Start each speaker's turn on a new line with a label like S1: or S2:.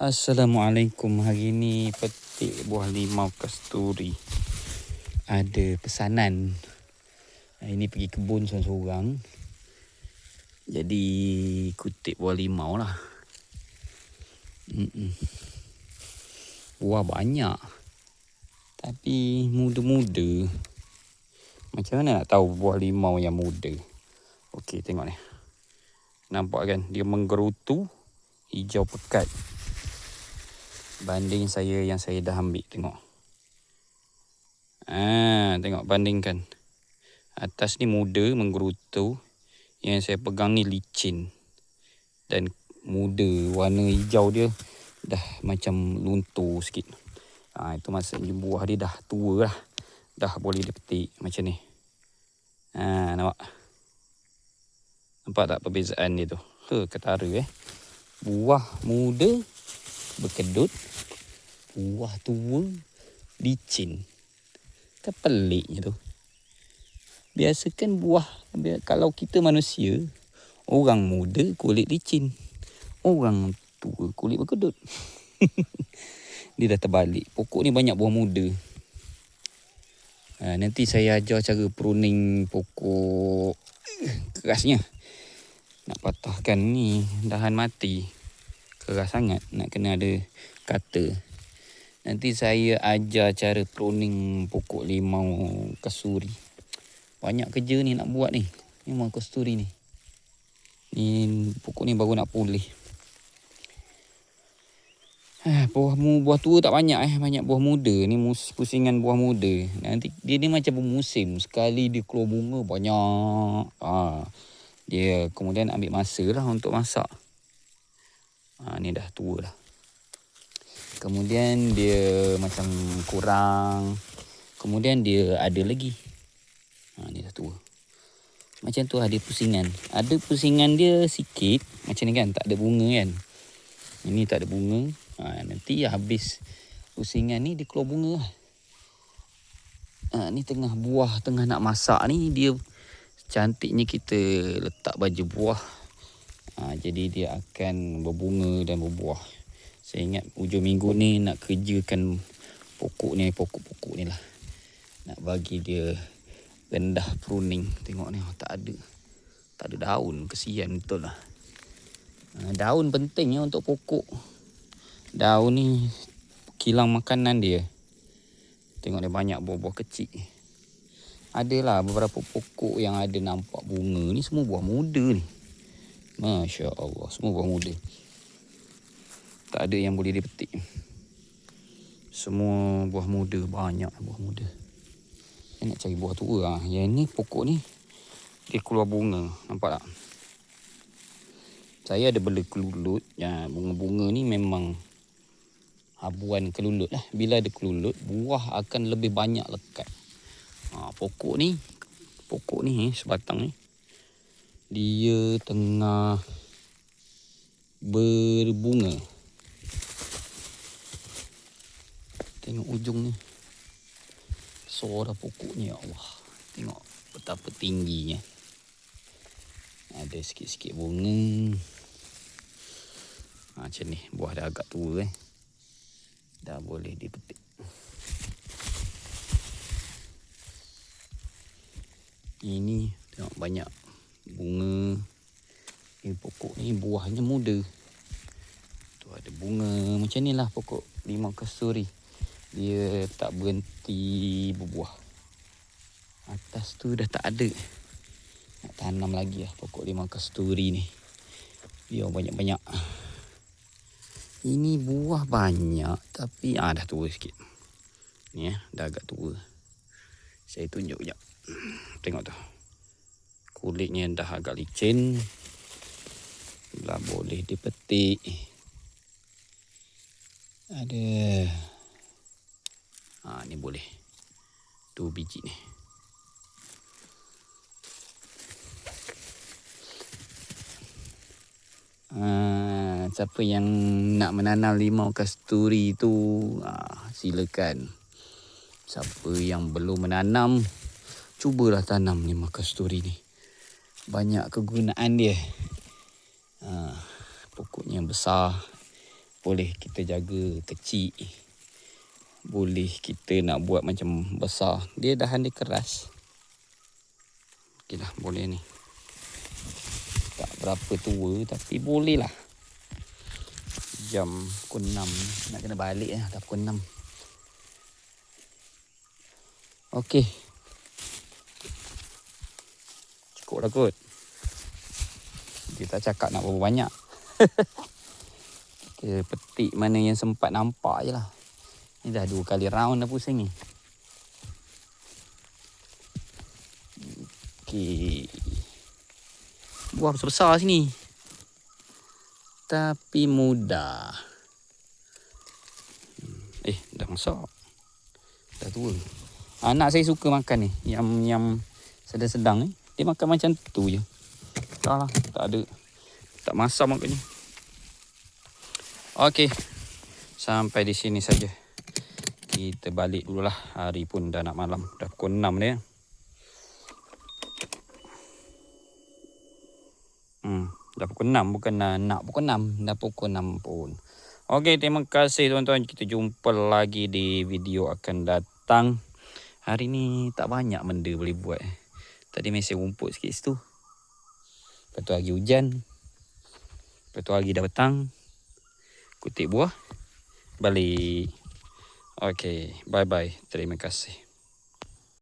S1: Assalamualaikum. Hari ni petik buah limau kasturi. Ada pesanan. Hari ni pergi kebun seorang-seorang. Jadi kutip buah limau lah. Buah banyak. Tapi muda-muda. Macam mana nak tahu buah limau yang muda? Okey, tengok ni. Nampak kan? Dia menggerutu, hijau pekat. Banding yang saya dah ambil, tengok. Tengok, bandingkan. Atas ni muda, menggerutu. Yang saya pegang ni licin. Dan muda, warna hijau dia dah macam luntur sikit. Itu maksudnya buah dia dah tua lah. Dah boleh dipetik macam ni. Nampak? Nampak tak perbezaan dia tu? Ketara Buah muda berkedut, buah tua licin. Kan peliknya tu. Biasakan kalau kita manusia, orang muda kulit licin, orang tua kulit berkedut. Dia dah terbalik. Pokok ni banyak buah muda. Nanti saya ajar cara pruning pokok kerasnya. Nak patahkan ni dahan mati, keras sangat, nak kena ada kata. Nanti saya ajar cara pruning pokok limau kasturi. Banyak kerja ni nak buat ni. Limau kasturi ni. Ni pokok ni baru nak pulih. Buah tua tak banyak banyak buah muda. Ni pusingan buah muda. Nanti dia ni macam bermusim. Sekali dia keluar bunga banyak. Dia kemudian ambil masa lah untuk masak. Ni dah tua lah. Kemudian dia macam kurang. Kemudian dia ada lagi. Ni dah tua. Macam tu ada pusingan. Ada pusingan dia sikit. Macam ni kan, tak ada bunga kan. Ini tak ada bunga. Nanti habis pusingan ni dia keluar bunga lah. Ni tengah buah, tengah nak masak ni, dia cantiknya kita letak baju buah. Jadi dia akan berbunga dan berbuah. Saya ingat hujung minggu ni nak kerjakan pokok ni lah. Nak bagi dia rendah pruning. Tengok ni, tak ada daun. Kesian betul lah. Daun penting untuk pokok. Daun ni kilang makanan dia. Tengok dia banyak buah-buah kecil. Adalah beberapa pokok yang ada nampak bunga ni, semua buah muda ni. Masya Allah, semua buah muda. Tak ada yang boleh dipetik. Semua buah muda, banyak buah muda. Saya nak cari buah tua. Yang ni pokok ni dia keluar bunga, nampak tak? Saya ada bela kelulut. Bunga-bunga ni memang habuan kelulut lah. Bila ada kelulut, buah akan lebih banyak lekat. Pokok ni sebatang ni, dia tengah berbunga. Tengok ujung ni. Suara pokoknya, Allah. Tengok betapa tingginya. Ada sikit-sikit bunga. Macam ni, buah dah agak tua dah boleh dipetik. Ini tengok banyak bunga. Ini pokok ni buahnya muda. Tu ada bunga. Macam ni lah pokok limau kasturi. Dia tak berhenti berbuah. Atas tu dah tak ada. Nak tanam lagi lah pokok limau kasturi ni. Biar banyak-banyak. Ini buah banyak tapi dah tua sikit. Ni dah agak tua. Saya tunjuk sekejap. Tengok tu. Kulitnya dah agak licin. Dah boleh dipetik. Ada. Ni boleh. 2 biji ni. Siapa yang nak menanam limau kasturi tu, silakan. Siapa yang belum menanam, cubalah tanam limau kasturi ni. Banyak kegunaan dia. Pokoknya besar. boleh kita jaga kecil. Boleh kita nak buat macam besar. Dia dahan dia keras. Okey lah, boleh ni. Tak berapa tua tapi boleh lah. Jam pukul 6. Nak kena balik lah. Dah pukul 6. Okey. Cukup lah kot. Dia tak cakap nak berapa banyak. Okay, petik mana yang sempat nampak je lah. Ni dah 2 kali round dah pusing ni. Okey. Buah besar-besar sini. Tapi mudah. Dah masak. Dah tua. Anak saya suka makan ni. Yang sedang-sedang ni. Dia makan macam tu je. Tak lah. Tak ada. Tak masak makannya. Okey. Sampai di sini saja. Kita balik dululah. Hari pun dah nak malam. Dah pukul 6 dia. Dah pukul 6. Bukan nak pukul 6. Dah pukul 6 pun. Okey, terima kasih tuan-tuan. Kita jumpa lagi di video akan datang. Hari ni tak banyak benda boleh buat. Tadi mesej rumput sikit situ. Lepas tu lagi hujan. Lepas tu lagi dah petang. Kutip buah. Balik. Okey, bye-bye. Terima kasih.